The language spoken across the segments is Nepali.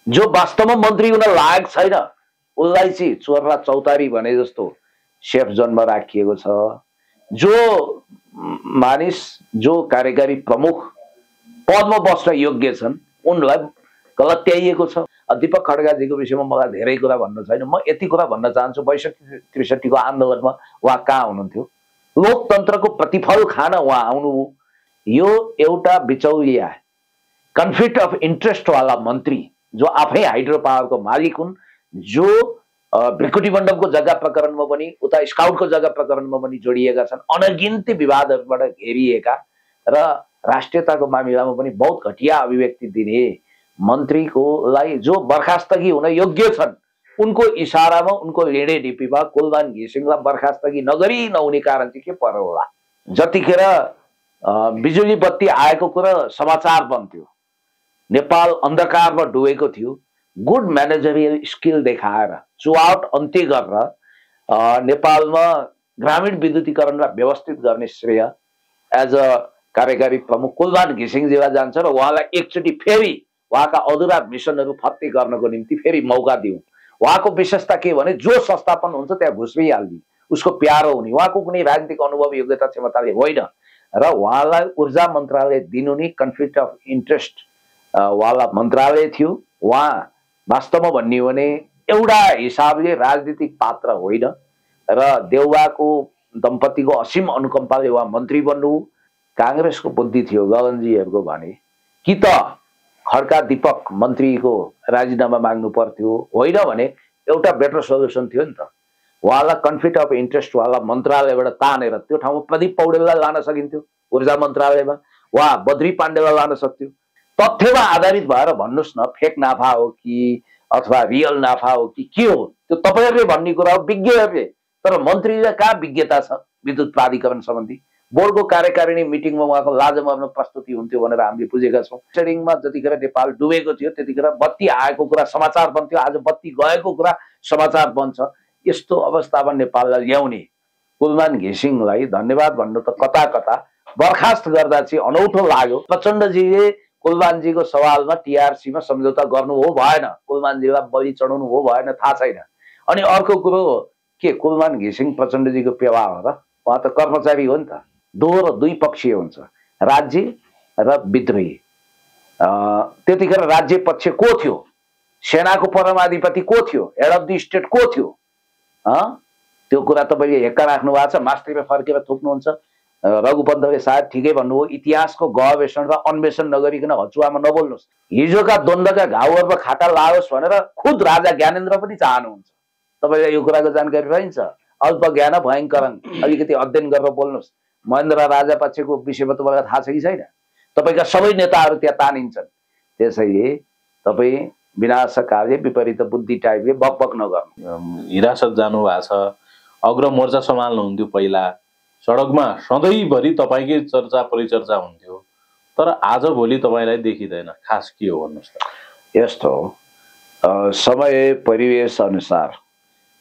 जो वास्तवमा मन्त्री हुन लायक छैन उसलाई चाहिँ चोर र चौतारी भने जस्तो सेफ जोनमा राखिएको छ। जो मानिस जो कार्यकारी प्रमुख पदमा बस्न योग्य छन् उनलाई गलत्याइएको छ। दीपक खड्काजीको विषयमा मलाई धेरै कुरा भन्न छैन। म यति कुरा भन्न चाहन्छु 62-63 को आन्दोलनमा उहाँ कहाँ हुनुहुन्थ्यो? लोकतन्त्रको प्रतिफल खान उहाँ आउनुभयो। यो एउटा बिचौलिया कन्फ्लिक्ट अफ इन्ट्रेस्ट वाला मन्त्री जो आफै हाइड्रो पावरको मालिक हुन्, जो भ्रिकुटी मण्डपको जग्गा प्रकरणमा पनि उता स्काउटको जग्गा प्रकरणमा पनि जोडिएका छन्, अनगिन्ती विवादहरूबाट घेरिएका र राष्ट्रियताको मामिलामा पनि बहुत घटिया अभिव्यक्ति दिने मन्त्रीकोलाई जो बर्खास्तगी हुन योग्य छन् उनको इशारामा उनको लेडे डिपीमा कुलमान घिसिङलाई बर्खास्तगी नगरी नहुने कारण चाहिँ के पर्यो होला? जतिखेर बिजुली बत्ती आएको कुरा समाचार बन्थ्यो, नेपाल अन्धकारमा डुबेको थियो, गुड म्यानेजरियल स्किल देखाएर चुआउट अन्त्य गरेर नेपालमा ग्रामीण विद्युतीकरणलाई व्यवस्थित गर्ने श्रेय एज अ कार्यकारी प्रमुख कुलमान घिसिङजीलाई जान्छ र उहाँलाई एकचोटि फेरि उहाँका अधुरा मिसनहरू फत्ते गर्नको निम्ति फेरि मौका दिउँ। उहाँको विशेषता के भने जो संस्थापन हुन्छ त्यहाँ घुस्रिहाल्ने, उसको प्यारो हुने, उहाँको कुनै राजनीतिक अनुभव योग्यता क्षमताले होइन र उहाँलाई ऊर्जा मन्त्रालय दिनु नै कन्फ्लिक्ट अफ इन्ट्रेस्ट वाला मन्त्रालय थियो। उहाँ वास्तवमा भन्ने हो भने एउटा हिसाबले राजनीतिक पात्र होइन र देउवाको दम्पतिको असीम अनुकम्पाले उहाँ मन्त्री बन्नु। काङ्ग्रेसको बुद्धि थियो गगनजीहरूको भने कि त खड्का दीपक मन्त्रीको राजीनामा माग्नु पर्थ्यो, होइन भने एउटा बेटर सल्युसन थियो नि त, उहाँलाई कन्फ्लिक्ट अफ इन्ट्रेस्ट वाला मन्त्रालयबाट तानेर त्यो ठाउँमा प्रदीप पौडेललाई लान सकिन्थ्यो ऊर्जा मन्त्रालयमा, उहाँ बद्री पाण्डेलाई लान सक्थ्यो। तथ्यमा आधारित भएर भन्नुहोस् न, फेक नाफा हो कि अथवा रियल नाफा हो कि के हो त्यो तपाईँहरूले भन्ने कुरा हो, विज्ञहरूले। तर मन्त्रीलाई कहाँ विज्ञता छ विद्युत प्राधिकरण सम्बन्धी? बोर्डको कार्यकारिणी मिटिङमा उहाँको लाजमर्दो प्रस्तुति हुन्थ्यो भनेर हामीले बुझेका छौँ। सेडिङमा जतिखेर नेपाल डुबेको थियो त्यतिखेर बत्ती आएको कुरा समाचार बन्थ्यो, आज बत्ती गएको कुरा समाचार बन्छ। यस्तो अवस्थामा नेपाललाई ल्याउने कुलमान घिसिङलाई धन्यवाद भन्नु त कता कता, बर्खास्त गर्दा चाहिँ अनौठो लाग्यो। प्रचण्डजीले कुलमानजीको सवालमा टिआरसीमा सम्झौता गर्नु हो भएन, कुलमानजीलाई बलि चढाउनु हो भएन, थाहा छैन। अनि अर्को कुरो के कुलमान घिसिङ प्रचण्डजीको पेवा हो र? उहाँ त कर्मचारी हो नि त। दोहोरो दुई पक्षीय हुन्छ, राज्य र विद्रोही। त्यतिखेर राज्य पक्ष को थियो? सेनाको परमाधिपति को थियो? हेड अफ द स्टेट को थियो? त्यो कुरा तपाईँले हेक्का राख्नु भएको छ, मास्टरले फर्केर थुक्नुहुन्छ। रघुपन्तले सायद ठिकै भन्नुभयो, इतिहासको गवेषण र अन्वेषण नगरिकन हचुवामा नबोल्नुहोस्। हिजोका द्वन्द्वका घाउहरूमा खाटा लागोस् भनेर खुद राजा ज्ञानेन्द्र पनि चाहनुहुन्छ। तपाईँलाई यो कुराको जानकारी रहन्छ? अल्प ज्ञान भयङ्करङ, अलिकति अध्ययन गरेर बोल्नुहोस्। महेन्द्र राजा पक्षको विषयमा तपाईँलाई थाहा छ कि छैन? तपाईँका सबै नेताहरू त्यहाँ तानिन्छन्। त्यसैले तपाईँ विनाशकाले विपरीत बुद्धि टाइपले बकबक नगर्नु। हिरासत जानु भएको छ, अग्र मोर्चा सम्हाल्नुहुन्थ्यो पहिला, सडकमा सधैँभरि तपाईँकै चर्चा परिचर्चा हुन्थ्यो, तर आजभोलि तपाईँलाई देखिँदैन, खास के हो भन्नुहोस् त? यस्तो हो, समय परिवेश अनुसार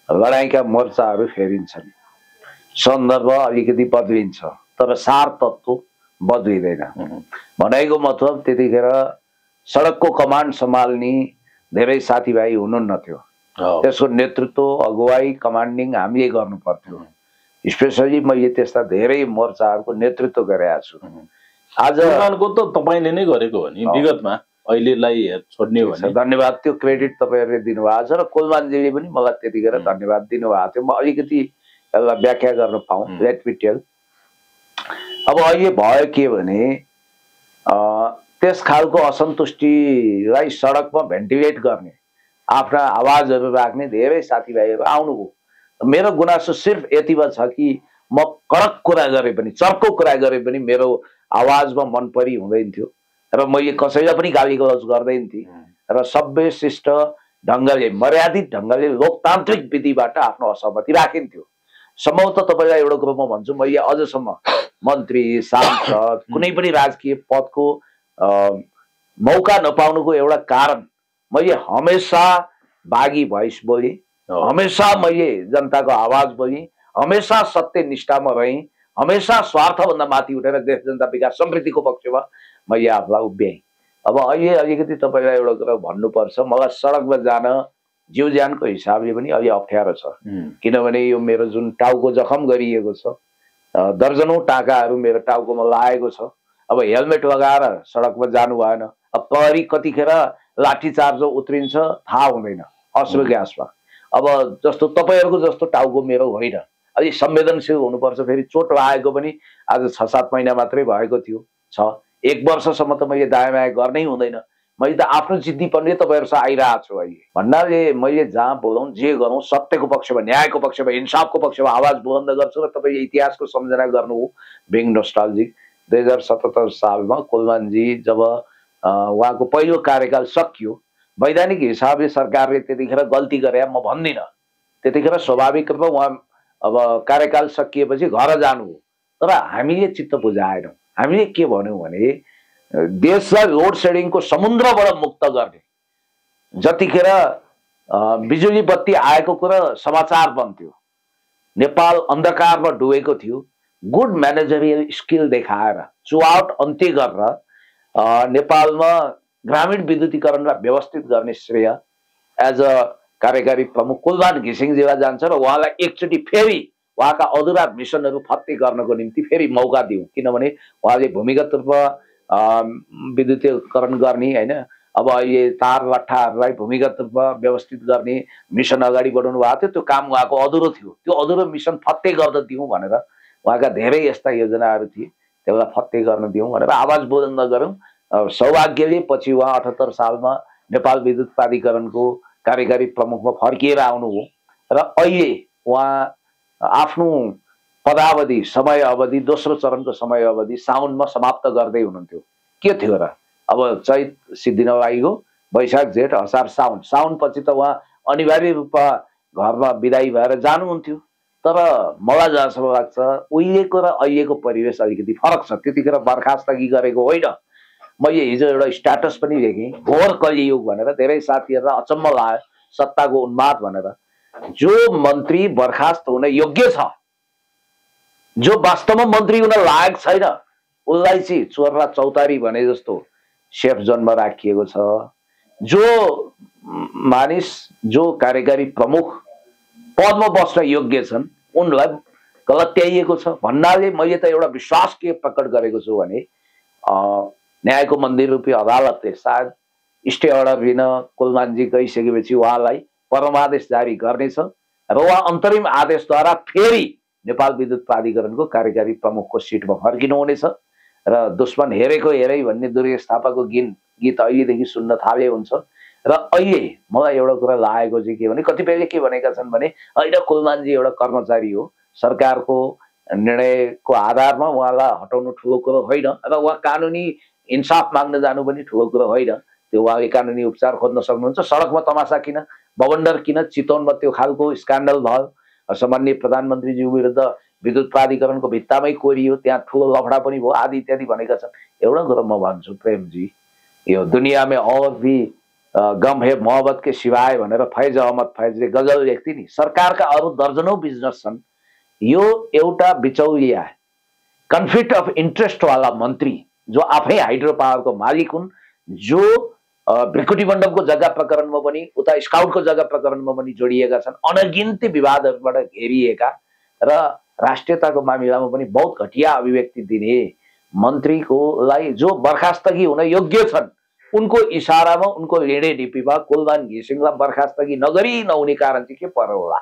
लडाइँका मोर्चाहरू फेरिन्छन्, सन्दर्भ अलिकति बदलिन्छ, तर सार तत्त्व बदलिँदैन। भनेको मतलब त्यतिखेर सडकको कमान्ड सम्हाल्ने धेरै साथीभाइ हुनुहुन्न थियो, त्यसको नेतृत्व अगुवाई कमान्डिङ हामीले गर्नु पर्थ्यो। स्पेसली मैले त्यस्ता धेरै मोर्चाहरूको नेतृत्व गरेका छु। आज त तपाईँले नै गरेको हो नि विगतमा, अहिलेलाई छोड्ने हो भने धन्यवाद, त्यो क्रेडिट तपाईँहरूले दिनुभएको छ र कुलमानजीले पनि मलाई त्यतिखेर धन्यवाद दिनुभएको थियो। म अलिकति यसलाई व्याख्या गर्न पाऊँ, लेट मी टेल। अब अहिले भयो के भने त्यस खालको असन्तुष्टिलाई सडकमा भेन्टिलेट गर्ने, आफ्ना आवाजहरू राख्ने धेरै साथीभाइहरू आउनुभयो। मेरो गुनासो सिर्फ यतिमा छ कि म कडक कुरा गरे पनि, चर्को कुरा गरे पनि मेरो आवाजमा मन परी हुँदैन थियो र मैले कसैलाई पनि गाली गलौज गर्दैन थिएँ र सभ्य शिष्ट ढङ्गले, मर्यादित ढङ्गले, लोकतान्त्रिक विधिबाट आफ्नो असहमति राखिन्थ्यो। सम्भवतः तपाईँलाई एउटा कुरो म भन्छु, मैले अझसम्म मन्त्री, सांसद, कुनै पनि राजकीय पदको मौका नपाउनुको एउटा कारण मैले हमेसा बागी भोइस बोलेँ, हमेसा मैले जनताको आवाज बोलेँ, हमेसा सत्य निष्ठामा रहेँ, हमेसा स्वार्थभन्दा माथि उठेर देश जनता विकास समृद्धिको पक्षमा मैले आफूलाई उभ्याएँ। अब अहिले अलिकति तपाईँलाई एउटा कुरा भन्नुपर्छ, मलाई सडकमा जान जीव ज्यानको हिसाबले पनि अलि अप्ठ्यारो छ। किनभने यो मेरो जुन टाउको जखम गरिएको छ, दर्जनौं टाकाहरू मेरो टाउकोमा लागेको छ। अब हेलमेट लगाएर सडकमा जानु भएन। अब प्रहरी कतिखेर लाठीचार्ज उत्रिन्छ थाहा हुँदैन अश्रु ग्यासमा। अब जस्तो तपाईँहरूको जस्तो टाउको मेरो होइन, अलिक संवेदनशील हुनुपर्छ। फेरि चोट लागेको पनि आज 6-7 महिना मात्रै भएको थियो, 1 वर्षसम्म त मैले दायाँ बायाँ गर्नै हुँदैन। मैले त आफ्नो जिद्दीपनले तपाईँहरूसँग आइरहेको छु। अहिले भन्नाले मैले जहाँ बोलौँ जे गरौँ सत्यको पक्षमा, न्यायको पक्षमा, इन्साफको पक्षमा आवाज बुलन्द गर्छु। र तपाईँले इतिहासको सम्झना गर्नु हो बिङ नोस्टाल्जिक, 2077 सालमा कुलमानजी जब उहाँको पहिलो कार्यकाल सकियो, वैधानिक हिसाबले सरकारले त्यतिखेर गल्ती गरे म भन्दिनँ। त्यतिखेर स्वाभाविक रूपमा उहाँ अब कार्यकाल सकिएपछि घर जानु हो। तर हामीले चित्त बुझाएनौँ। हामीले के भन्यौँ भने देशलाई लोड सेडिङको समुद्रबाट मुक्त गर्ने, जतिखेर बिजुली बत्ती आएको कुरा समाचार बन्थ्यो, नेपाल अन्धकारमा डुबेको थियो, गुड म्यानेजरियल स्किल देखाएर चुआउट अन्त्य गरेर नेपालमा ग्रामीण विद्युतीकरणलाई व्यवस्थित गर्ने श्रेय एज अ कार्यकारी प्रमुख कुलमान घिसिङजीलाई जान्छ। र उहाँलाई एकचोटि फेरि उहाँका अधुरा मिसनहरू फत्ते गर्नको निम्ति फेरि मौका दिउँ। किनभने उहाँले भूमिगत रूपमा विद्युतीकरण गर्ने होइन, अब अहिले तार लट्ठाहरूलाई भूमिगत रूपमा व्यवस्थित गर्ने मिसन अगाडि बढाउनु भएको थियो। त्यो काम उहाँको अधुरो थियो। त्यो अधुरो मिसन फत्ते गर्न दिउँ भनेर उहाँका धेरै यस्ता योजनाहरू थिए, त्यसलाई फत्ते गर्न दिउँ भनेर आवाज बुलन्द गरौँ। सौभाग्यले पछि उहाँ 78 सालमा नेपाल विद्युत प्राधिकरणको कार्यकारी प्रमुखमा फर्किएर आउनु हो। र अहिले उहाँ आफ्नो पदावधि समय अवधि दोस्रो चरणको समय अवधि साउनमा समाप्त गर्दै हुनुहुन्थ्यो। के थियो र अब चैत सिद्धिन लागेको, वैशाख जेठ असार साउन, साउन पछि त उहाँ अनिवार्य रूपमा घरमा विदाई भएर जानुहुन्थ्यो। तर मलाई जहाँसम्म लाग्छ उहिलेको र अहिलेको परिवेश अलिकति फरक छ। त्यतिखेर बर्खास्तगी गरेको होइन। मैले हिजो एउटा स्ट्याटस पनि देखेँ, घोर कलियुग भनेर। धेरै साथीहरूलाई अचम्म लाग्यो, सत्ताको उन्माद भनेर। जो मन्त्री बर्खास्त हुन योग्य छ, जो वास्तवमा मन्त्री हुन लायक छैन, उसलाई चाहिँ चोर र चौतारी भने जस्तो सेफ जोनमा राखिएको छ। जो मानिस जो कार्यकारी प्रमुख पदमा बस्न योग्य छन् उनलाई गलत्याइएको छ भन्नाले मैले त एउटा विश्वास के प्रकट गरेको छु भने न्यायको मन्दिर रूपी अदालतले सायद स्टे अर्डर लिन कुलमानजी गइसकेपछि उहाँलाई परमादेश जारी गर्नेछ र उहाँ अन्तरिम आदेशद्वारा फेरि नेपाल विद्युत प्राधिकरणको कार्यकारी प्रमुखको सिटमा फर्किनु हुनेछ। र दुश्मन हेरेको हेरै भन्ने दुर्गेश थापाको गीत अहिलेदेखि सुन्न थाले हुन्छ। र अहिले मलाई एउटा कुरा लागेको चाहिँ के भने कतिपयले के भनेका छन् भने होइन कुलमानजी एउटा कर्मचारी हो, सरकारको निर्णयको आधारमा उहाँलाई हटाउनु ठुलो कुरो होइन र उहाँ कानुनी इन्साफ माग्न जानु पनि ठुलो कुरो होइन। त्यो उहाँले कानुनी उपचार खोज्न सक्नुहुन्छ। सडकमा तमासा किन, बवन्डर किन, चितवनमा त्यो खालको स्क्यान्डल भयो, सामान्य प्रधानमन्त्रीज्यू विरुद्ध विद्युत प्राधिकरणको भित्तामै कोरियो, त्यहाँ ठुलो लफडा पनि भयो आदि इत्यादि भनेका छन्। एउटा कुरा म भन्छु प्रेमजी, यो दुनियाँमा और भी गम है मोहब्बत के सिवाय भनेर फैज अहमद फैजले गजल लेख्थे नि। सरकारका अरू दर्जनौं बिजनेस छन्, यो एउटा बिचौलिया कन्फ्लिक्ट अफ इन्ट्रेस्ट वाला मन्त्री जो आफै हाइड्रो पावरको मालिक हुन्, जो भ्रिकुटी मण्डपको जग्गा प्रकरणमा पनि उता स्काउटको जग्गा प्रकरणमा पनि जोडिएका छन्, अनगिन्ती विवादहरूबाट घेरिएका र राष्ट्रियताको मामिलामा पनि बहुत घटिया अभिव्यक्ति दिने मन्त्रीकोलाई जो बर्खास्तगी हुन योग्य छन् उनको इशारामा उनको लेडे डिपीमा कुलमान घिसिङलाई बर्खास्तगी नगरी नहुने कारण चाहिँ के पर्यो होला,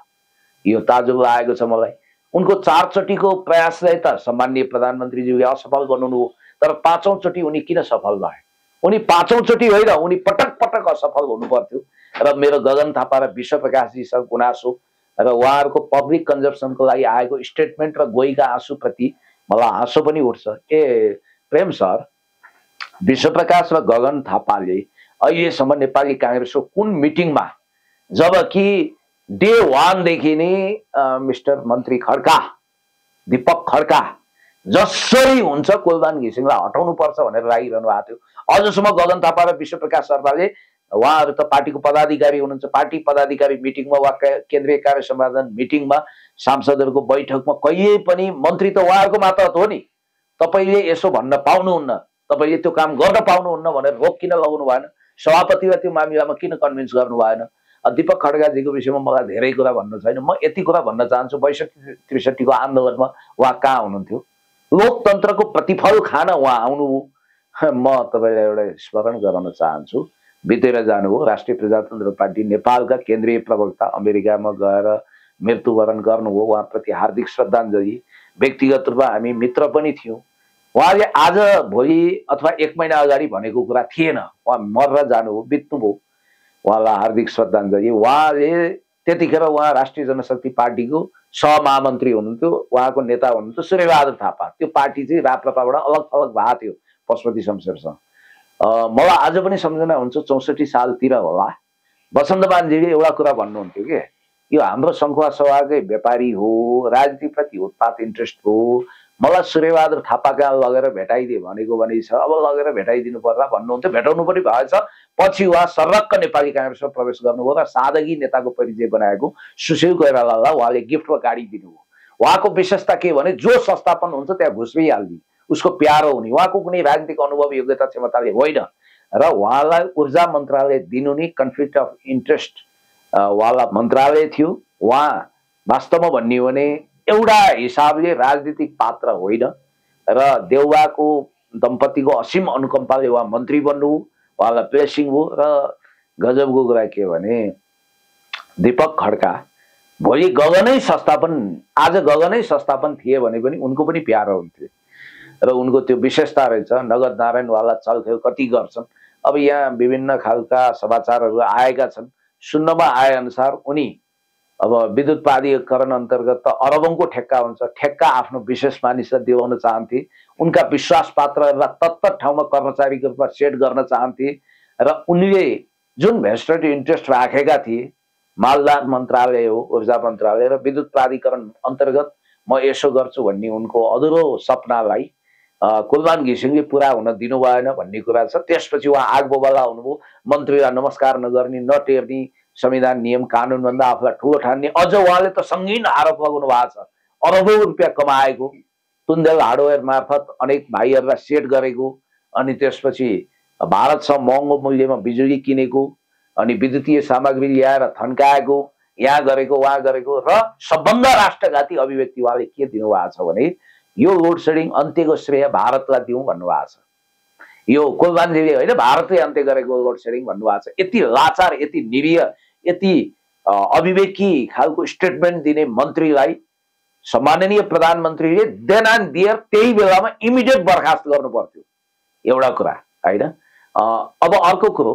यो ताजुब लागेको छ मलाई। उनको 4 चोटिको प्रयासले त सामान्य प्रधानमन्त्रीज्यूले असफल बनाउनु हो, तर 5औं चोटि उनी किन सफल भए? उनी 5औं चोटि होइन, उनी पटक पटक असफल हुनु पर्थ्यो। र मेरो गगन थापा र विश्व प्रकाशजीसँग गुनासो र उहाँहरूको पब्लिक कन्जम्सनको लागि आएको स्टेटमेन्ट र गोईका आँसुप्रति मलाई हाँसो पनि उठ्छ। प्रेम सर, विश्वप्रकाश र गगन थापाले अहिलेसम्म नेपाली कांग्रेसको कुन मिटिङमा, जबकि डे 1 देखि नै मिस्टर मन्त्री खड्का, दीपक खड्का जसरी हुन्छ कुलमान घिसिङलाई हटाउनु पर्छ भनेर लागिरहनु भएको थियो, अझसम्म गगन थापा र विश्वप्रकाश शर्माले, उहाँहरू त पार्टीको पदाधिकारी हुनुहुन्छ, पार्टी पदाधिकारी मिटिङमा वा केन्द्रीय कार्य सम्पादन मिटिङमा सांसदहरूको बैठकमा कहिले पनि मन्त्री त उहाँहरूको मात्र हो नि, तपाईले यसो भन्न पाउनुहुन्न तपाईँले त्यो काम गर्न पाउनुहुन्न भनेर रोक किन लगाउनु भएन? सभापतिलाई त्यो मामिलामा किन कन्भिन्स गर्नु भएन? दीपक खड्काजीको विषयमा मलाई धेरै कुरा भन्नु छैन। म यति कुरा भन्न चाहन्छु, 62-63 आन्दोलनमा उहाँ कहाँ हुनुहुन्थ्यो? लोकतन्त्रको प्रतिफल खान उहाँ आउनुभयो। म तपाईँलाई एउटा स्मरण गराउन चाहन्छु, बितेर जानुभयो राष्ट्रिय प्रजातन्त्र पार्टी नेपालका केन्द्रीय प्रवक्ता, अमेरिकामा गएर मृत्युवरण गर्नुभयो। उहाँप्रति हार्दिक श्रद्धाञ्जली। व्यक्तिगत रूपमा हामी मित्र पनि थियौँ। उहाँले आज भोलि अथवा 1 महिना अगाडि भनेको कुरा थिएन। उहाँ मरेर जानुभयो, बित्नुभयो। उहाँलाई हार्दिक श्रद्धाञ्जली। उहाँले त्यतिखेर उहाँ राष्ट्रिय जनशक्ति पार्टीको सहमहामन्त्री हुनुहुन्थ्यो, उहाँको नेता हुनुहुन्थ्यो सूर्यबहादुर थापा। त्यो पार्टी चाहिँ राप्रपाबाट अलग अलग भएको थियो पशुपति शमशेरसँग। मलाई आज पनि सम्झना हुन्छ, 64 सालतिर होला, वसन्तमानजीले एउटा कुरा भन्नुहुन्थ्यो कि यो हाम्रो सङ्खुवा सभाकै व्यापारी हो, राजनीतिप्रति उत्पात इन्ट्रेस्ट हो, मलाई सूर्यबहादुर थापा कहाँ लगेर भेटाइदिए भनेको भने छ, अब लगेर भेटाइदिनु पर्ला भन्नुहुन्थ्यो। भेटाउनु पनि भएछ। पछि उहाँ सर्रक्क नेपाली काङ्ग्रेसमा प्रवेश गर्नुभयो र सादगी नेताको परिचय बनाएको सुशील कोइरालालाई उहाँले गिफ्टमा गाडी दिनुभयो। उहाँको विशेषता के भने जो संस्थापन हुन्छ त्यहाँ घुस हाल्ने, उसको प्यारो हुने, उहाँको कुनै राजनीतिक अनुभव योग्यता क्षमताले होइन। र उहाँलाई ऊर्जा मन्त्रालय दिनु नि कन्फ्लिक्ट अफ इन्ट्रेस्ट वाला मन्त्रालय थियो। उहाँ वास्तवमा भन्ने हो भने एउटा हिसाबले राजनीतिक पात्र होइन र देउवाको दम्पतिको असीम अनुकम्पाले उहाँ मन्त्री बन्नुभयो, उहाँलाई प्लेसिङ हो। र गजबको कुरा के भने दीपक खड्का भोलि गगनै संस्थापन, आज गगनै संस्थापन थिए भने पनि उनको पनि प्यारो हुन्थ्यो र उनको त्यो विशेषता रहेछ। नगद नारायणवाला चलखेल कति गर्छन्। अब यहाँ विभिन्न खालका समाचारहरू आएका छन्। सुन्नमा आए अनुसार उनी अब विद्युत प्राधिकरण अन्तर्गत त अरबौंको ठेक्का हुन्छ, ठेक्का आफ्नो विशेष मानिसलाई दिलाउन चाहन्थे। उनका विश्वास पात्रहरूलाई तत्त ठाउँमा कर्मचारीको रूपमा सेट गर्न चाहन्थे र उनले जुन भेस्टेड इन्ट्रेस्ट राखेका थिए, मालदार मन्त्रालय हो ऊर्जा मन्त्रालय र विद्युत प्राधिकरण अन्तर्गत म यसो गर्छु भन्ने उनको अधुरो सपनालाई कुलमान घिसिङले पुरा हुन दिनु भएन भन्ने कुरा छ। त्यसपछि उहाँ आगबोबाला हुनुभयो, मन्त्रीलाई नमस्कार नगर्ने, नटेर्ने, संविधान नियम कानुनभन्दा आफूलाई ठुलो ठान्ने। अझ उहाँले त सङ्गीन आरोप लगाउनु भएको छ, अरबौं रुपियाँ कमाएको, तुन्देल हार्डवेयर मार्फत अनेक भाइहरूलाई सेट गरेको, अनि त्यसपछि भारतसँग महँगो मूल्यमा बिजुली किनेको, अनि विद्युतीय सामग्री ल्याएर थन्काएको, यहाँ गरेको उहाँ गरेको। र सबभन्दा राष्ट्रघाती अभिव्यक्ति उहाँले के दिनुभएको छ भने यो लोड सेडिङ अन्त्यको श्रेय भारतलाई दिउँ भन्नुभएको छ। यो कुलमानजीले होइन, भारतले अन्त्य गरेको लोड सेडिङ भन्नुभएको छ। यति लाचार, यति निरीह, यति अभिवेकी खालको स्टेटमेन्ट दिने मन्त्रीलाई सम्माननीय प्रधानमन्त्रीले देन एन्ड देयर त्यही बेलामा इमिडिएट बर्खास्त गर्नु पर्थ्यो। एउटा कुरा होइन। अब अर्को कुरो,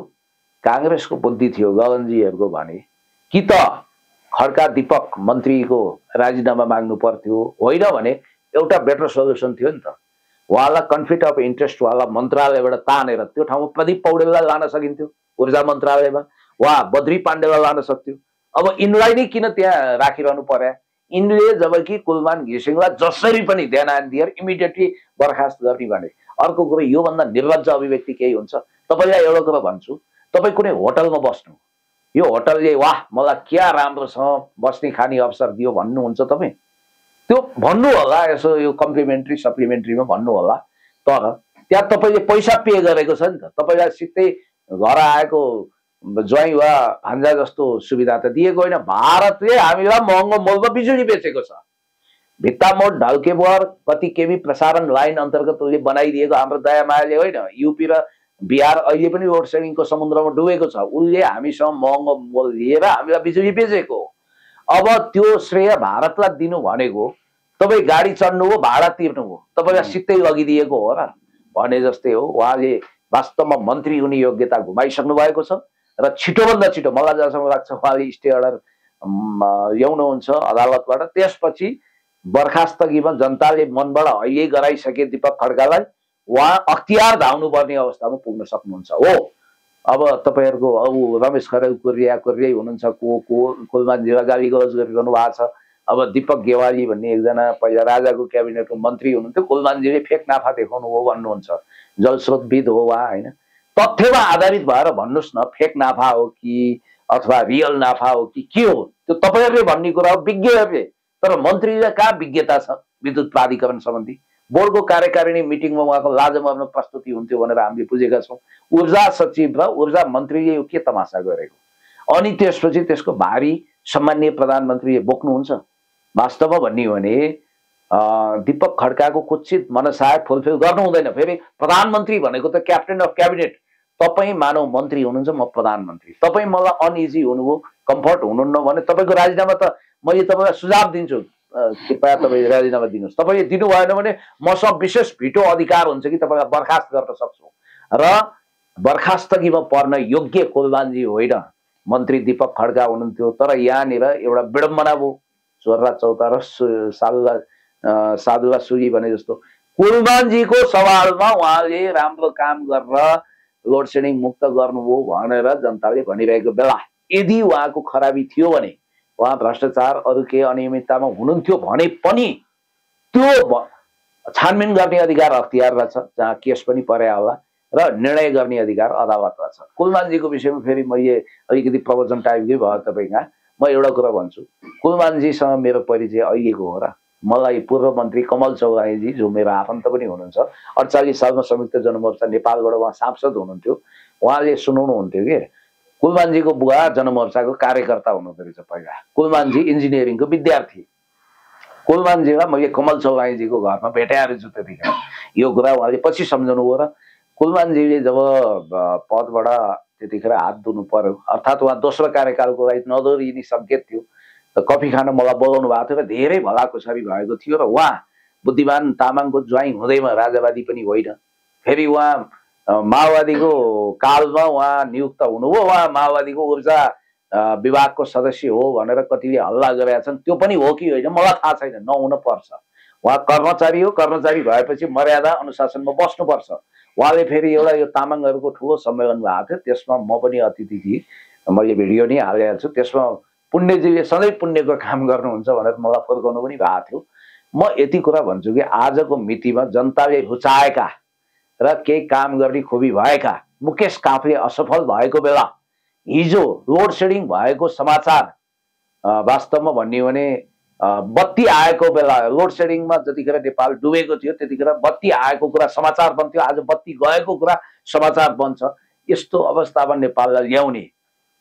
काङ्ग्रेसको बुद्धि थियो गगनजीहरूको भने कि त खड्का दीपक मन्त्रीको राजीनामा माग्नु पर्थ्यो, होइन भने एउटा बेटर सोल्युसन थियो नि त। उहाँलाई कन्फ्लिक्ट अफ इन्ट्रेस्ट वाला मन्त्रालयबाट तानेर त्यो ठाउँमा प्रदीप पौडेललाई लान सकिन्थ्यो ऊर्जा मन्त्रालयमा, वा बद्री पाण्डेलाई लान सक्थ्यो। अब यिनलाई नै किन त्यहाँ राखिरहनु पर्यो? यिनले जबकि कुलमान घिसिङलाई जसरी पनि ध्यान दिएर इमिडिएटली बर्खास्त गर्ने भने। अर्को कुरो, योभन्दा निर्लज्ज अभिव्यक्ति केही हुन्छ? तपाईँलाई एउटा कुरा भन्छु, तपाईँ कुनै होटलमा बस्नु, यो होटलले वाह मलाई क्या राम्रोसँग बस्ने खाने अवसर दियो भन्नुहुन्छ तपाईँ? त्यो भन्नु होला, यसो यो कम्प्लिमेन्ट्री सप्लिमेन्ट्रीमा भन्नु होला, तर त्यहाँ तपाईँले पैसा पे गरेको छ नि त। तपाईँलाई सिधै घर आएको ज्वाइँ वा भान्जा जस्तो सुविधा त दिएको होइन। भारतले हामीलाई महँगो मूल्यमा बिजुली बेचेको छ। भित्तामोड ढल्केबर कति केबी प्रसारण लाइन अन्तर्गत उसले बनाइदिएको हाम्रो दयामायाले होइन। युपी र बिहार अहिले पनि लोड सेडिङको समुद्रमा डुबेको छ। उसले हामीसँग महँगो मोल लिएर हामीलाई बिजुली बेचेको। अब त्यो श्रेय भारतलाई दिनु भनेको तपाईँ गाडी चढ्नुभयो, भाडा तिर्नुभयो, तपाईँलाई सिधै लगिदिएको हो र भने जस्तै हो। उहाँले वास्तवमा मन्त्री हुने योग्यता घुमाइसक्नु भएको छ र छिटोभन्दा छिटो मलाई जहाँसम्म लाग्छ उहाँले स्टे अर्डर ल्याउनुहुन्छ अदालतबाट। त्यसपछि बर्खास्तगीमा जनताले मनबाट अहिले गराइसके दीपक खड्कालाई उहाँ अख्तियार धाउनु पर्ने अवस्थामा पुग्न सक्नुहुन्छ हो। अब तपाईँहरूको अब रमेश खरेल कुर्रै हुनुहुन्छ, कुलमानजीलाई गाली गलौज गरिरहनु भएको छ। अब दीपक गेवाली भन्ने एकजना पहिला राजाको क्याबिनेटको मन्त्री हुनुहुन्थ्यो, कुलमानजीले फेक नाफा देखाउनु हो भन्नुहुन्छ। जलस्रोतविद हो वा होइन, तथ्यमा आधारित भएर भन्नुहोस् न, फेक नाफा हो कि अथवा रियल नाफा हो कि के हो? त्यो तपाईँहरूले भन्ने कुरा हो, विज्ञहरूले। तर मन्त्रीले कहाँ विज्ञता छ विद्युत प्राधिकरण सम्बन्धी? बोर्डको कार्यकारिणी मिटिङमा उहाँको लाज मर्न प्रस्तुति हुन्थ्यो भनेर हामीले बुझेका छौँ। ऊर्जा सचिव र ऊर्जा मन्त्रीले यो के तमासा गरेको, अनि त्यसपछि त्यसको भारी सम्माननीय प्रधानमन्त्रीले बोक्नुहुन्छ। वास्तवमा भन्ने हो भने दीपक खड्काको कुचित मनसाय फुलफिल गर्नु हुँदैन। फेरि प्रधानमन्त्री भनेको त क्याप्टेन अफ क्याबिनेट, तपाईँ मानव मन्त्री हुनुहुन्छ, म प्रधानमन्त्री, तपाईँ मलाई अनइजी हुनुभयो, कम्फर्ट हुनुहुन्न भने तपाईँको राजीनामा त मैले तपाईँलाई सुझाव दिन्छु, कृपया तपाईँ राजीनामा दिनुहोस्। तपाईँले दिनु भएन भने मसँग विशेष भिटो अधिकार हुन्छ कि तपाईँलाई बर्खास्त गर्न सक्छु। र बर्खास्तगीमा पर्न योग्य कुलमानजी होइन, मन्त्री दीपक खड्का हुनुहुन्थ्यो। तर यहाँनिर एउटा विडम्बना भयो, चोर र चौतार साधुवा सुगी भने जस्तो कुलमानजीको सवालमा उहाँले राम्रो काम गरेर लोड सेडिङ मुक्त गर्नुभयो भनेर जनताले भनिरहेको बेला यदि उहाँको खराबी थियो भने, उहाँ भ्रष्टाचार अरू केही अनियमिततामा हुनुहुन्थ्यो भने पनि त्यो छानबिन गर्ने अधिकार अख्तियारमा छ, जहाँ केस पनि परे होला र निर्णय गर्ने अधिकार अदालतमा छ। कुलमानजीको विषयमा फेरि मैले अलिकति प्रवचन टाइपकै भयो तपाईँ कहाँ। म एउटा कुरा भन्छु, कुलमानजीसँग मेरो परिचय अहिलेको हो र मलाई पूर्व मन्त्री कमल चौधरीजी जो मेरो आफन्त पनि हुनुहुन्छ, 48 सालमा संयुक्त जनमोर्चा नेपालबाट उहाँ सांसद हुनुहुन्थ्यो, उहाँले सुनाउनुहुन्थ्यो कि कुलमानजीको बुवा जनमोर्चाको कार्यकर्ता हुनुहुँदो रहेछ पहिला। कुलमानजी इन्जिनियरिङको विद्यार्थी। कुलमानजीलाई मैले कमल चौधरीजीको घरमा भेटाएर छु त्यतिखेर। यो कुरा उहाँले पछि सम्झाउनु भयो र कुलमानजीले जब पदबाट त्यतिखेर हात धुनु पर्यो, अर्थात् उहाँ दोस्रो कार्यकालको लागि नदोहोरिने सङ्केत थियो, कफी खान मलाई बोलाउनु भएको थियो र धेरै भलाकुसारी भएको थियो। र उहाँ बुद्धिमान तामाङको ज्वाइँ हुँदैमा राजावादी पनि होइन। फेरि उहाँ माओवादीको कालमा उहाँ नियुक्त हुनुभयो, उहाँ माओवादीको ऊर्जा विभागको सदस्य हो भनेर कतिले हल्ला गरेका छन्, त्यो पनि हो कि होइन मलाई थाहा छैन, नहुन पर्छ। उहाँ कर्मचारी हो, कर्मचारी भएपछि मर्यादा अनुशासनमा बस्नुपर्छ। उहाँले फेरि एउटा यो तामाङहरूको ठुलो सम्मेलन भएको थियो, त्यसमा म पनि अतिथि थिएँ, मैले भिडियो नै हालेको छु। त्यसमा पुण्यजीले सधैँ पुण्यको काम गर्नुहुन्छ भनेर मलाई फर्काउनु पनि भएको थियो। म यति कुरा भन्छु कि आजको मितिमा जनताले रुचाएका र केही काम गर्ने खुबी भएका मुकेश काफले असफल भएको बेला हिजो लोड सेडिङ भएको समाचार वास्तवमा भन्ने हो भने बत्ती आएको बेला लोड सेडिङमा जतिखेर नेपाल डुबेको थियो त्यतिखेर बत्ती आएको कुरा समाचार बन्थ्यो, आज बत्ती गएको कुरा समाचार बन्छ। यस्तो अवस्थामा नेपाललाई ल्याउने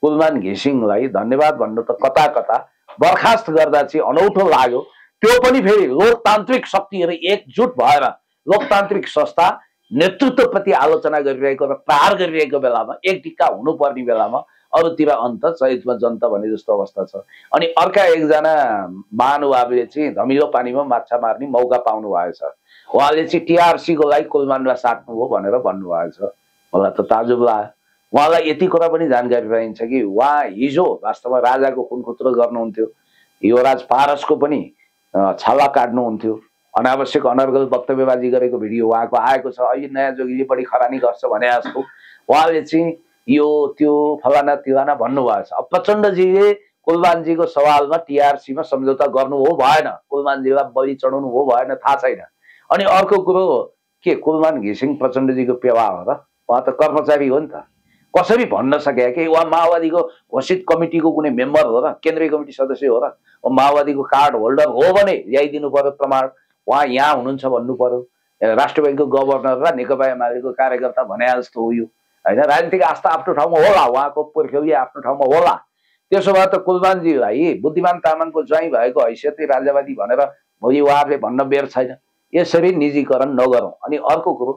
कुलमान घिसिङलाई धन्यवाद भन्नु त कता कता, बर्खास्त गर्दा चाहिँ अनौठो लाग्यो। त्यो पनि फेरि लोकतान्त्रिक शक्तिहरू एकजुट भएर लोकतान्त्रिक संस्था नेतृत्वप्रति आलोचना गरिरहेको र प्रहार गरिरहेको बेलामा एक टिक्का हुनुपर्ने बेलामा अरूतिर अन्त चैतमा जनता भने जस्तो अवस्था छ। अनि अर्का एकजना महानुभावले चाहिँ धमिलो पानीमा माछा मार्ने मौका पाउनु भएछ, उहाँले चाहिँ टिआरसीको लागि कुलमानलाई साट्नुभयो भनेर भन्नुभएछ। मलाई त ताजुब लाग्यो। उहाँलाई यति कुरा पनि जानकारी रहन्छ कि उहाँ हिजो वास्तवमा राजाको खुनखुत्रो गर्नुहुन्थ्यो, युवराज पारसको पनि छाला काट्नुहुन्थ्यो, अनावश्यक अनर्गल वक्तव्यबाजी गरेको भिडियो उहाँको आएको छ। अहिले नयाँ जोगीले बढी खरानी गर्छ भने जस्तो उहाँले चाहिँ यो त्यो फलाना तिलाना भन्नुभएको छ। अब प्रचण्डजीले कुलमानजीको सवालमा टिआरसीमा सम्झौता गर्नु हो भएन, कुलमानजीलाई बलि चढाउनु हो भएन, थाहा छैन। अनि अर्को कुरो के कुलमान घिसिङ प्रचण्डजीको पेवा हो र? उहाँ त कर्मचारी हो नि त, कसरी भन्न सके कि उहाँ माओवादीको घोषित कमिटीको कुनै मेम्बर हो र, केन्द्रीय कमिटी सदस्य हो र? माओवादीको कार्ड होल्डर हो भने ल्याइदिनु पर्यो प्रमाण, उहाँ यहाँ हुनुहुन्छ भन्नु पर्यो। राष्ट्र ब्याङ्कको गभर्नर र नेकपा एमालेको कार्यकर्ता भने जस्तो हो यो होइन। राजनीतिक आस्था आफ्नो ठाउँमा होला, उहाँको पुर्ख्यौली आफ्नो ठाउँमा होला। त्यसो भए त कुलमानजीलाई बुद्धिमान तामाङको ज्वाइँ भएको हैसियतले राजावादी भनेर भोलि उहाँहरूले भन्न बेर छैन। यसरी निजीकरण नगरौँ। अनि अर्को कुरो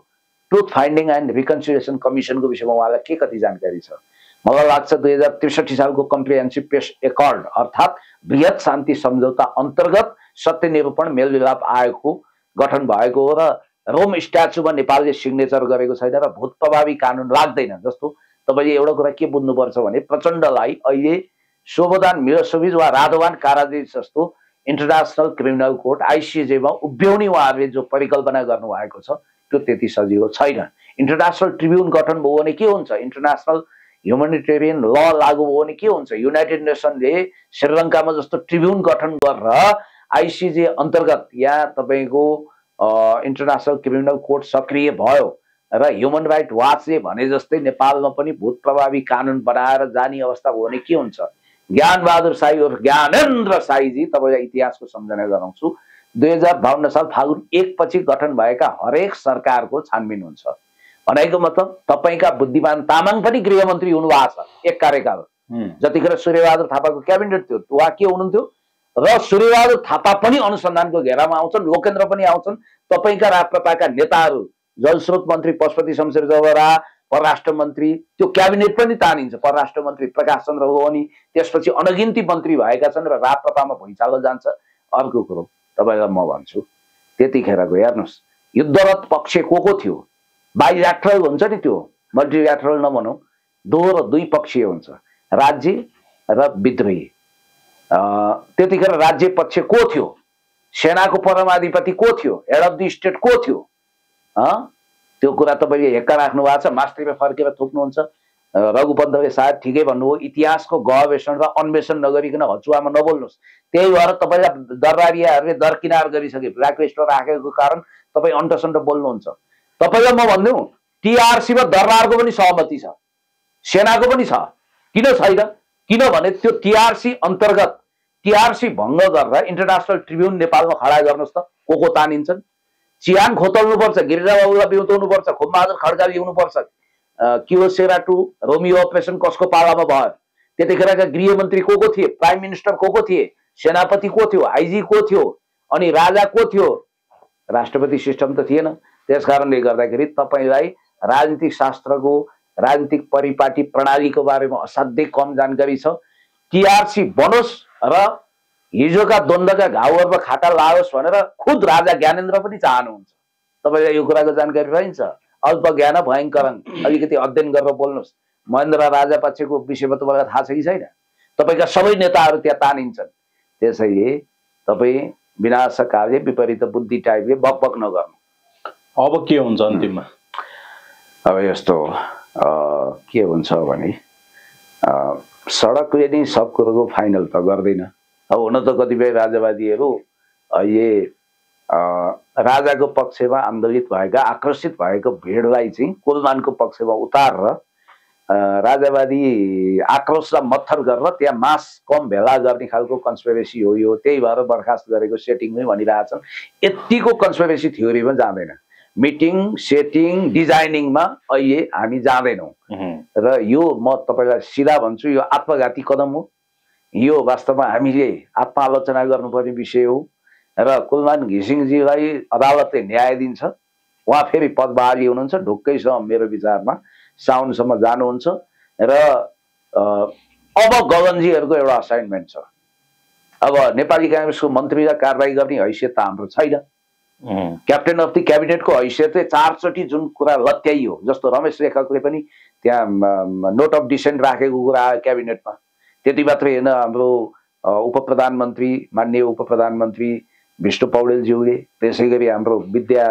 ट्रुथ फाइन्डिङ एन्ड रिकन्सिलिएसन कमिसनको विषयमा उहाँलाई के कति जानकारी छ? मलाई लाग्छ 2063 सालको कम्प्रिहेन्सिभ पेस एकर्ड अर्थात् बृहत शान्ति सम्झौता अन्तर्गत सत्य निरूपण मेलमिलाप आयोगको गठन भएको हो र रोम स्ट्याचुमा नेपालले सिग्नेचर गरेको छैन र भूत प्रभावी कानुन लाग्दैन। जस्तो तपाईँले एउटा कुरा के बुझ्नुपर्छ भने प्रचण्डलाई अहिले शोभोदान मिलोसेभिच वा रादोवान कारादिस जस्तो इन्टरनेसनल क्रिमिनल कोर्ट आइसिजेमा उभ्याउने उहाँहरूले जो परिकल्पना गर्नुभएको छ त्यो त्यति सजिलो छैन। इन्टरनेसनल ट्रिब्युन गठन भयो भने के हुन्छ? इन्टरनेसनल ह्युमेनिटेरियन ल लागू भयो भने के हुन्छ? युनाइटेड नेसनले श्रीलङ्कामा जस्तो ट्रिब्युन गठन गरेर आइसिजे अन्तर्गत यहाँ तपाईँको इन्टरनेसनल क्रिमिनल कोर्ट सक्रिय भयो र ह्युमन राइट वाचले भने जस्तै नेपालमा पनि भूत प्रभावी कानुन बनाएर जाने अवस्था भयो भने के हुन्छ? ज्ञानबहादुर शाही उर्फ ज्ञानेन्द्र शाहीजी, तपाईँलाई इतिहासको सम्झना गराउँछु, 2052 साल फागुन 1 पछि गठन भएका हरेक सरकारको छानबिन हुन्छ। भनेको मतलब तपाईका बुद्धिमान तामाङ पनि गृहमन्त्री हुनुभएको छ एक कार्यकाल। जतिखेर सूर्यबहादुर थापाको क्याबिनेट थियो उहाँ के हुनुहुन्थ्यो र सूर्यबहादुर थापा पनि अनुसन्धानको घेरामा आउँछन्, लोकेन्द्र पनि आउँछन्। तपाईका राप्रपाका नेताहरू जलस्रोत मन्त्री पशुपति शमशेर जवरा, परराष्ट्र मन्त्री, त्यो क्याबिनेट पनि तानिन्छ। परराष्ट्र मन्त्री प्रकाश चन्द्र ओनी, त्यसपछि अनगिन्ती मन्त्री भएका छन् र राप्रपामा भुइँचालो जान्छ। अर्को कुरो तपाईलाई म भन्छु, त्यतिखेरको हेर्नुहोस् युद्धरत पक्ष को थियो? बाइल्याटरल हुन्छ नि, त्यो मल्टिल्याटरल नभनौँ, दोहोरो दुई पक्षीय हुन्छ, राज्य र विद्रोही। त्यतिखेर राज्य पक्ष को थियो? सेनाको परमाधिपति को थियो? हेड अफ द स्टेट को थियो? त्यो कुरा तपाईँले हेक्का राख्नु भएको छ, मास्टरीमा फर्केर थुक्नुहुन्छ। रघुपन्तले सायद ठिकै भन्नुभयो, इतिहासको गवेषण र अन्वेषण नगरिकन हचुवामा नबोल्नुहोस्। त्यही भएर तपाईँलाई दरबारियाहरूले दरकिनार गरिसके, ब्ल्याक लिस्टमा राखेको कारण तपाईँ अन्टसन्ट बोल्नुहुन्छ। तपाईँलाई म भनिदिउँ, टिआरसीमा दरबारको पनि सहमति छ, सेनाको पनि छ। किन छैन? किनभने त्यो टिआरसी अन्तर्गत टिआरसी भङ्ग गरेर इन्टरनेसनल ट्रिब्युन नेपालमा खडा गर्नुहोस् त, को तानिन्छन्? चिहान खोतल्नुपर्छ, गिरिजाबाबुलाई बिउताउनुपर्छ, खुमबहादुर खड्का ल्याउनुपर्छ। कियोसेरा टू रोमियो अपरेसन कसको पालामा भयो? त्यतिखेरका गृहमन्त्री को थिए? प्राइम मिनिस्टर को थिए? सेनापति को थियो? आइजी को थियो? अनि राजा को थियो? राष्ट्रपति सिस्टम त थिएन। त्यसकारणले गर्दाखेरि तपाईलाई राजनीतिक शास्त्रको, राजनीतिक परिपाटी प्रणालीको बारेमा असाध्यै कम जानकारी छ। टिआरसी बनोस् र हिजोका द्वन्द्वका घाउहरूमा खाटा लागोस् भनेर खुद राजा ज्ञानेन्द्र पनि चाहनुहुन्छ। तपाईँलाई यो कुराको जानकारी रहन्छ? अल्प ज्ञान भयङ्करङ, अलिकति अध्ययन गरेर बोल्नुहोस्। महेन्द्र राजा पक्षको विषयमा तपाईँलाई थाहा छ कि छैन? तपाईँका सबै नेताहरू त्यहाँ तानिन्छन्। त्यसैले तपाईँ विनाशकार्य विपरीत बुद्धि टाइपले बकबक नगर्नु। अब के हुन्छ अन्तिममा? अब यस्तो के हुन्छ भने सडकले नै सब कुरोको फाइनल त गर्दैन। अब हुन त कतिपय राजावादीहरू अहिले राजाको पक्षमा आन्दोलित भएका, आकर्षित भएको भिडलाई चाहिँ कुलमानको पक्षमा उतारेर राजावादी आक्रोशलाई मत्थर गरेर त्यहाँ मास कम भेला गर्ने खालको कन्स्पिरेसी हो यो। त्यही भएर बर्खास्त गरेको सेटिङमै भनिरहेछन्। यतिको कन्स्पिरेसी थ्योरीमा जाँदैन, मिटिङ सेटिङ डिजाइनिङमा अहिले हामी जाँदैनौँ। र यो म तपाईँलाई सिधा भन्छु, यो आत्मघाती कदम हो। यो वास्तवमा हामीले आत्मालोचना गर्नुपर्ने विषय हो। र कुलमान घिसिङजीलाई अदालतले न्याय दिन्छ, उहाँ फेरि पद बहाली हुनुहुन्छ ढुक्कैसँग मेरो विचारमा साउनसम्म जानुहुन्छ। र अब गगनजीहरूको एउटा असाइनमेन्ट छ। अब नेपाली काङ्ग्रेसको मन्त्रीलाई कारबाही गर्ने हैसियत त हाम्रो छैन। क्याप्टेन अफ द क्याबिनेटको हैसियतले 4 चोटि जुन कुरा लत्याइयो, जस्तो रमेश लेखकले पनि त्यहाँ नोट अफ डिसेन्ट राखेको कुरा आयो क्याबिनेटमा। त्यति मात्रै होइन, हाम्रो उपप्रधानमन्त्री, माननीय उपप्रधानमन्त्री विष्णु पौडेलज्यूले, त्यसै गरी हाम्रो विद्या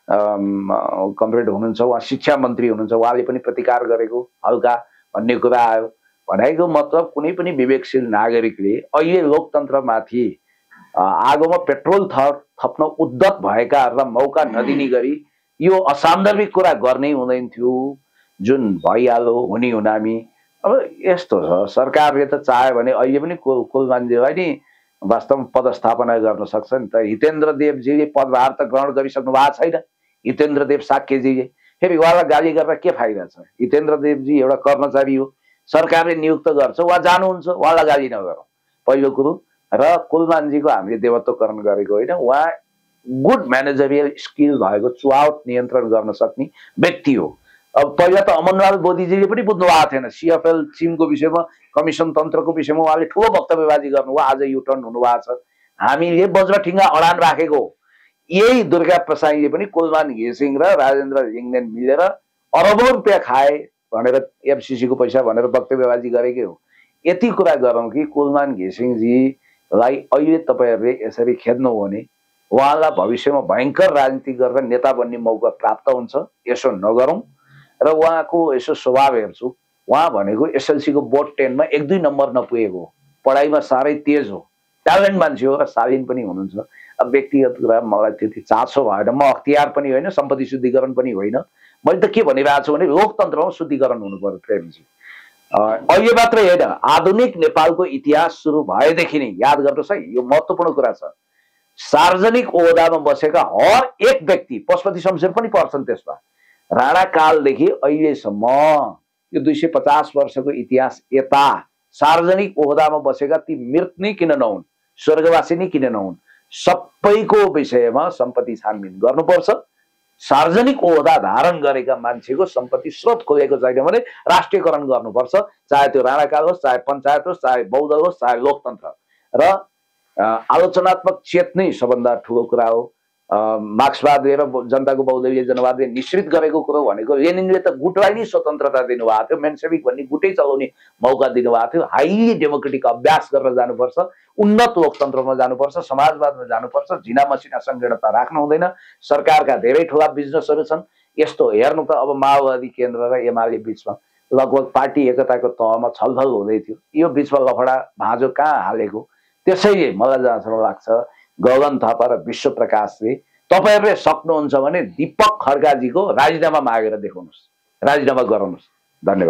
कमरेड हुनुहुन्छ, उहाँ शिक्षा मन्त्री हुनुहुन्छ, उहाँले पनि प्रतिकार गरेको हल्का भन्ने कुरा आयो। भनेको मतलब कुनै पनि विवेकशील नागरिकले अहिले लोकतन्त्रमाथि आगोमा पेट्रोल थप्न उद्यत भएकाहरूलाई मौका नदिने गरी यो असान्दर्भिक कुरा गर्नै हुँदैन थियो, जुन भइहाल्यो हुने हुनामी। अब यस्तो छ, सरकारले त चाह्यो भने अहिले पनि कुलमानजीलाई नि वास्तवमा पदस्थापना गर्न सक्छ नि त। हितेन्द्र देवजीले पदभार त ग्रहण गरिसक्नु भएको छैन। हितेन्द्र देव साक्यजीले फेरि उहाँलाई गाली गरेर के फाइदा छ? हितेन्द्र देवजी एउटा कर्मचारी हो, सरकारले नियुक्त गर्छ, उहाँ जानुहुन्छ, उहाँलाई गाली नगरौँ पहिलो कुरो। र कुलमानजीको हामीले देवत्वकरण गरेको होइन, उहाँ गुड म्यानेजरियल स्किल भएको, चुहावट नियन्त्रण गर्न सक्ने व्यक्ति हो। अब पहिला त अमनलाल बोधीजीले पनि बुझ्नु भएको थिएन, सिएफएल चिमको विषयमा, कमिसन तन्त्रको विषयमा उहाँले ठुलो वक्तव्यबाजी गर्नुभयो, आज युटर्न हुनुभएको छ। हामीले बज्रठिङ्गा अडान राखेको यही दुर्गा प्रसाईले पनि कुलमान घिसिङ र राजेन्द्र लिङ्गदेन मिलेर अरबौं रुपियाँ खाए भनेर एफसीसीको पैसा भनेर वक्तव्यबाजी गरेकै हो। यति कुरा गरौँ कि कुलमान घिसिङजीलाई अहिले तपाईँहरूले यसरी खेद्नु हो भने उहाँलाई भविष्यमा भयङ्कर राजनीति गरेर नेता बन्ने मौका प्राप्त हुन्छ। यसो नगरौँ। र उहाँको यसो स्वभाव हेर्छु, उहाँ भनेको एसएलसीको बोर्ड 10 मा 1-2 नम्बर नपुगेको, पढाइमा साह्रै तेज हो, ट्यालेन्ट मान्छे हो र शालीन पनि हुनुहुन्छ। अब व्यक्तिगत कुरा मलाई त्यति चासो भएन, म अख्तियार पनि होइन, सम्पत्ति शुद्धिकरण पनि होइन। मैले त के भनिरहेको छु भने लोकतन्त्रमा शुद्धिकरण हुनु पर्यो प्रेमजी। अहिले मात्रै होइन, आधुनिक नेपालको इतिहास सुरु भएदेखि नै याद गर्नुहोस् है, यो महत्त्वपूर्ण कुरा छ। सार्वजनिक ओहदामा बसेका हर एक व्यक्ति, पशुपति शमशेर पनि पर्छन् त्यसमा, राणा कालदेखि अहिलेसम्म यो 250 वर्षको इतिहास यता सार्वजनिक ओहदामा बसेका ती मृत नै किन नहुन्, स्वर्गवासी नै किन नहुन्, सबैको विषयमा सम्पत्ति छानबिन गर्नुपर्छ। सार्वजनिक ओहदा धारण गरेका मान्छेको सम्पत्ति स्रोत खोजेको छैन भने राष्ट्रियकरण गर्नुपर्छ, चाहे त्यो राणाकाल होस्, चाहे पञ्चायत होस्, चाहे बौद्ध होस्, चाहे लोकतन्त्र। र आलोचनात्मक चेत नै सबभन्दा ठुलो कुरा हो। मार्क्सवादले र जनताको बहुदलीय जनवादले निश्चित गरेको कुरो भनेको लेनिनले त गुटलाई नै स्वतन्त्रता दिनुभएको थियो, मेन्सेविक भन्ने गुटै चलाउने मौका दिनुभएको थियो। हाइली डेमोक्रेटिक अभ्यास गरेर जानुपर्छ, उन्नत लोकतन्त्रमा जानुपर्छ, समाजवादमा जानुपर्छ, झिना मसिना संकीर्णता राख्नु हुँदैन। सरकारका धेरै ठुला बिजनेसहरू छन्। यस्तो हेर्नु त अब माओवादी केन्द्र र एमाले बिचमा लगभग पार्टी एकताको तहमा छलफल हुँदै थियो, यो बिचमा लफडा भाँजो कहाँ हालेको। त्यसैले मलाई जहाँसम्म लाग्छ गगन थापा र विश्व प्रकाशले तपाईहरुले सक्नुहुन्छ भने दीपक खड्काजीको राजीनामा मागेर देखाउनुहोस्, राजीनामा गराउनुहोस्। धन्यवाद।